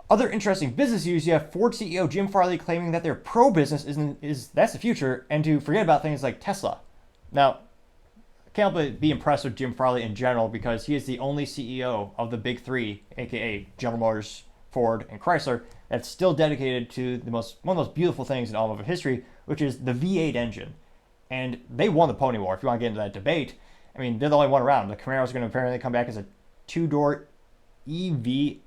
Other interesting business news, you have Ford CEO Jim Farley claiming that their pro business that's the future, and to forget about things like Tesla. Now, I can't help but be impressed with Jim Farley in general because he is the only CEO of the big three, aka General Motors, Ford, and Chrysler, that's still dedicated to one of the most beautiful things in automotive history, which is the V8 engine. And they won the pony war. If you want to get into that debate, I mean, they're the only one around. The Camaro is going to apparently come back as a two-door EV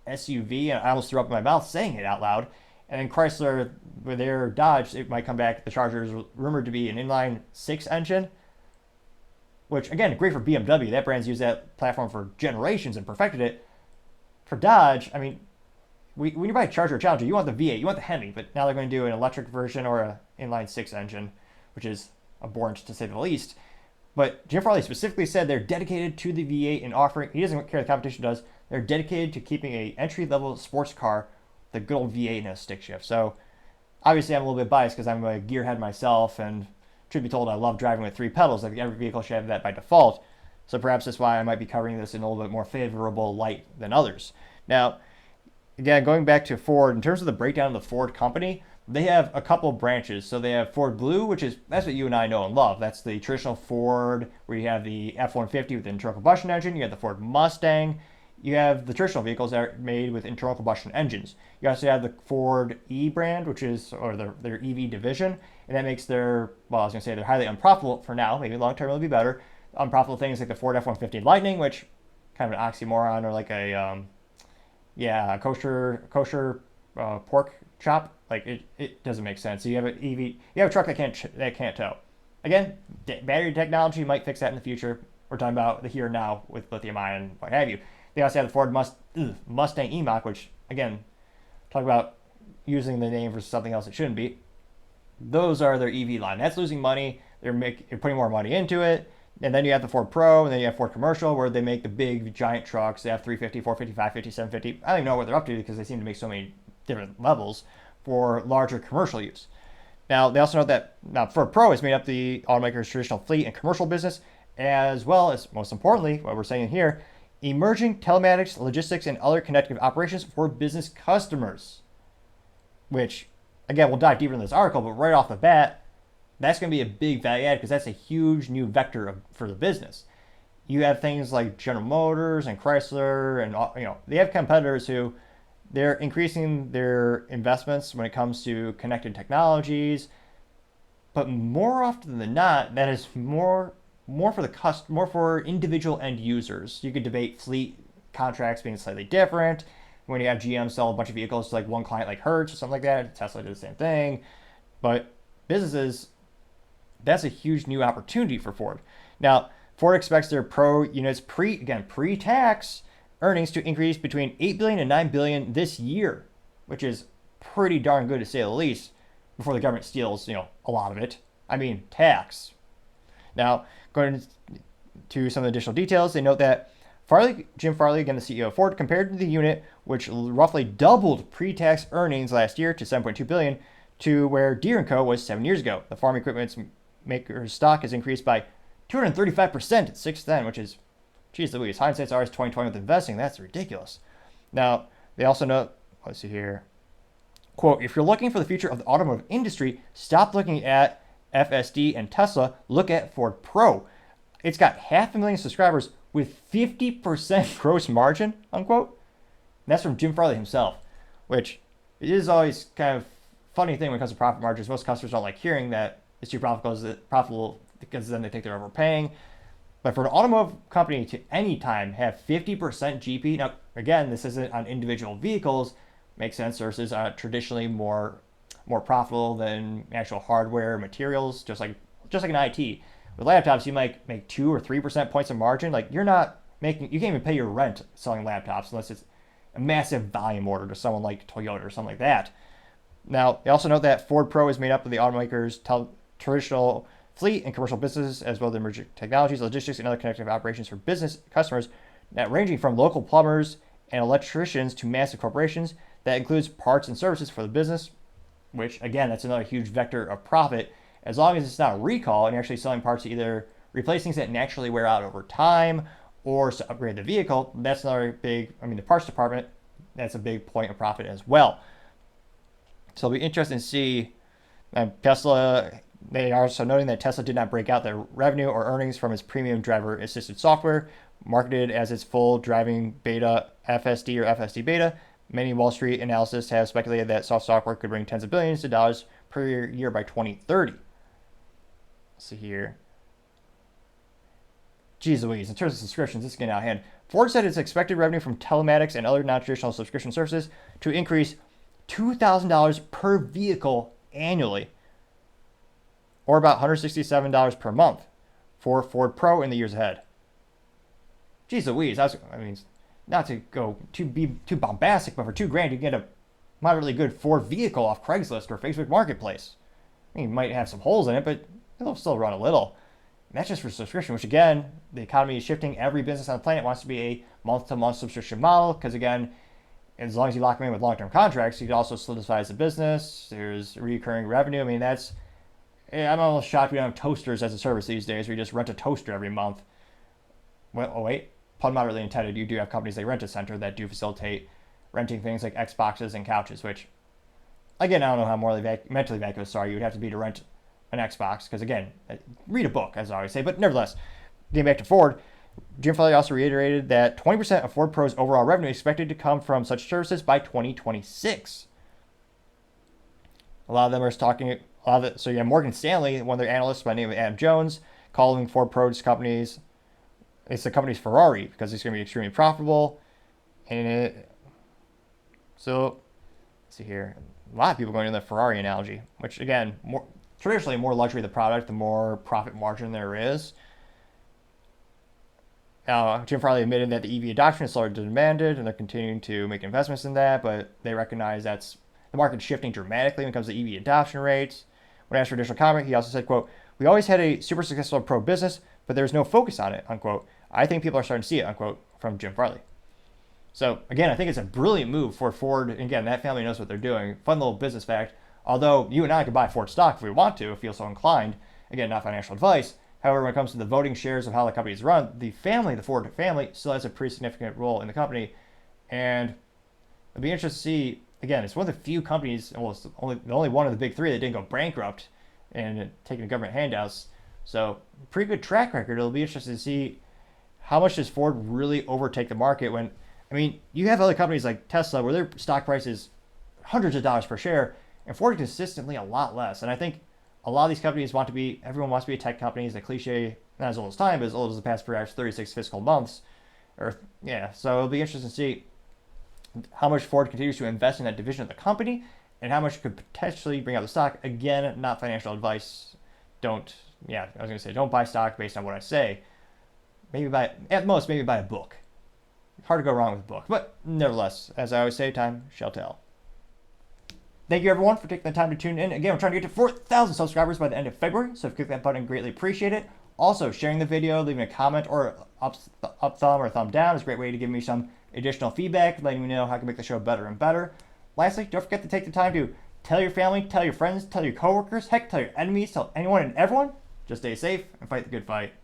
SUV, and I almost threw up in my mouth saying it out loud. And then Chrysler, with their Dodge, it might come back. The Charger is rumored to be an inline six engine, which, again, great for BMW. That brand's used that platform for generations and perfected it. For Dodge, I mean, when you buy a Charger or Challenger, you want the V8, you want the Hemi, but now they're going to do an electric version or an inline six engine, which is abhorrent to say the least. But Jim Farley specifically said they're dedicated to the V8 and offering, he doesn't care what the competition does, they're dedicated to keeping a entry-level sports car, the good old V8 and a stick shift. So obviously I'm a little bit biased because I'm a gearhead myself, and truth be told, I love driving with three pedals. Like every vehicle should have that by default. So perhaps that's why I might be covering this in a little bit more favorable light than others. Now, again, going back to Ford, in terms of the breakdown of the Ford company, they have a couple of branches. So they have Ford Blue, that's what you and I know and love. That's the traditional Ford where you have the F-150 with the internal combustion engine. You have the Ford Mustang. You have the traditional vehicles that are made with internal combustion engines. You also have the Ford E brand, or their EV division, and that makes they're highly unprofitable for now. Maybe long term it'll be better. Unprofitable things like the Ford F-150 Lightning, which kind of an oxymoron, or like a kosher pork chop. Like it doesn't make sense. So you have an EV, you have a truck that can't tow. Again, battery technology might fix that in the future. We're talking about the here and now with lithium ion and what have you. They also have the Ford Mustang E-Mach, which, again, talk about using the name for something else it shouldn't be. Those are their EV line. That's losing money. They're putting more money into it. And then you have the Ford Pro, and then you have Ford Commercial, where they make the big, giant trucks. They have 350, 450, 550, 750. I don't even know what they're up to because they seem to make so many different levels for larger commercial use. Now, they also note that Ford Pro has made up the automaker's traditional fleet and commercial business, as well as, most importantly, what we're saying here, emerging telematics, logistics, and other connected operations for business customers. Which, again, we'll dive deeper into this article, but right off the bat, that's going to be a big value add because that's a huge new vector for the business. You have things like General Motors and Chrysler, and they have competitors who they're increasing their investments when it comes to connected technologies, but more often than not, that is more for individual end users. You could debate fleet contracts being slightly different. When you have GM sell a bunch of vehicles to like one client like Hertz or something like that, Tesla did the same thing. But businesses, that's a huge new opportunity for Ford. Now, Ford expects their Pro units pre-tax earnings to increase between $8 billion and $9 billion this year, which is pretty darn good to say the least, before the government steals, a lot of it. I mean, tax. Now, going to some additional details, they note that Jim Farley, again the CEO of Ford, compared to the unit, which roughly doubled pre-tax earnings last year to $7.2 billion, to where Deere & Co. was 7 years ago. The farm equipment maker's stock has increased by 235% at 610, which is, geez Louise, hindsight's always 2020 with investing. That's ridiculous. Now, they also note, let's see here, quote, if you're looking for the future of the automotive industry, stop looking at FSD and Tesla, look at Ford Pro. It's got 500,000 subscribers with 50% gross margin, unquote. And that's from Jim Farley himself, which it is always kind of funny thing when it comes to profit margins. Most customers don't like hearing that it's too profitable because then they think they're overpaying. But for an automotive company to any time have 50% GP, now again, this isn't on individual vehicles, makes sense versus traditionally more profitable than actual hardware materials, just like an IT. With laptops, you might make 2 or 3% points of margin. Like you can't even pay your rent selling laptops unless it's a massive volume order to someone like Toyota or something like that. Now, they also note that Ford Pro is made up of the automaker's traditional fleet and commercial businesses, as well as emerging technologies, logistics, and other connected operations for business customers, that ranging from local plumbers and electricians to massive corporations. That includes parts and services for the business, which, again, that's another huge vector of profit. As long as it's not a recall and you're actually selling parts to either replace things that naturally wear out over time or to upgrade the vehicle, that's another big, the parts department, that's a big point of profit as well. So it'll be interesting to see. Tesla, they are also noting that Tesla did not break out their revenue or earnings from its premium driver assisted software, marketed as its full driving beta FSD or FSD beta. Many Wall Street analysts have speculated that software could bring tens of billions of dollars per year by 2030. Let's see here. Geez Louise, in terms of subscriptions, this is getting out of hand. Ford said its expected revenue from telematics and other non-traditional subscription services to increase $2,000 per vehicle annually, or about $167 per month for Ford Pro in the years ahead. Geez Louise, I mean, not to go be too bombastic, but for $2,000 you get a moderately good Ford vehicle off Craigslist or Facebook Marketplace. I mean, you might have some holes in it, but it'll still run a little. And that's just for subscription, which again, the economy is shifting. Every business on the planet wants to be a month-to-month subscription model because again, as long as you lock them in with long-term contracts, you can also solidify as a business. There's recurring revenue. I mean, I'm almost shocked we don't have toasters as a service these days. We just rent a toaster every month. Well, oh wait, pun moderately intended. You do have companies like Rent-A-Center that do facilitate renting things like Xboxes and couches, which, again, I don't know how mentally vacuous are. You would have to be to rent an Xbox because, again, read a book, as I always say. But nevertheless, getting back to Ford, Jim Farley also reiterated that 20% of Ford Pro's overall revenue is expected to come from such services by 2026. A lot of them are talking. So you have Morgan Stanley, one of their analysts by the name of Adam Jones, calling Ford Pro's companies, it's the company's Ferrari because it's going to be extremely profitable. So let's see here. A lot of people going into the Ferrari analogy, which again, traditionally, more luxury the product, the more profit margin there is. Jim Farley admitted that the EV adoption is slower than demanded, and they're continuing to make investments in that, but they recognize that's the market's shifting dramatically when it comes to EV adoption rates. When asked for additional comment, he also said, quote, "We always had a super successful pro business, but there's no focus on it," unquote. "I think people are starting to see it," unquote, from Jim Farley. So again, I think it's a brilliant move for Ford. And again, that family knows what they're doing. Fun little business fact. Although you and I could buy Ford stock if we want to, if we feel so inclined. Again, not financial advice. However, when it comes to the voting shares of how the company is run, the Ford family, still has a pretty significant role in the company. And it'll be interesting to see, again, it's one of the few companies, well, it's the only one of the big three that didn't go bankrupt and taking government handouts. So pretty good track record. It'll be interesting to see how much does Ford really overtake the market when, I mean, you have other companies like Tesla where their stock price is hundreds of dollars per share, and Ford consistently a lot less. And I think a lot of these companies everyone wants to be a tech company. It's a cliche, not as old as time, but as old as the past perhaps 36 fiscal months. So it'll be interesting to see how much Ford continues to invest in that division of the company and how much could potentially bring out the stock. Again, not financial advice. Don't buy stock based on what I say. At most, maybe buy a book. Hard to go wrong with a book. But nevertheless, as I always say, time shall tell. Thank you, everyone, for taking the time to tune in. Again, we're trying to get to 4,000 subscribers by the end of February, so if you click that button, greatly appreciate it. Also, sharing the video, leaving a comment or up thumb or thumb down is a great way to give me some additional feedback, letting me know how I can make the show better and better. Lastly, don't forget to take the time to tell your family, tell your friends, tell your coworkers, heck, tell your enemies, tell anyone and everyone. Just stay safe and fight the good fight.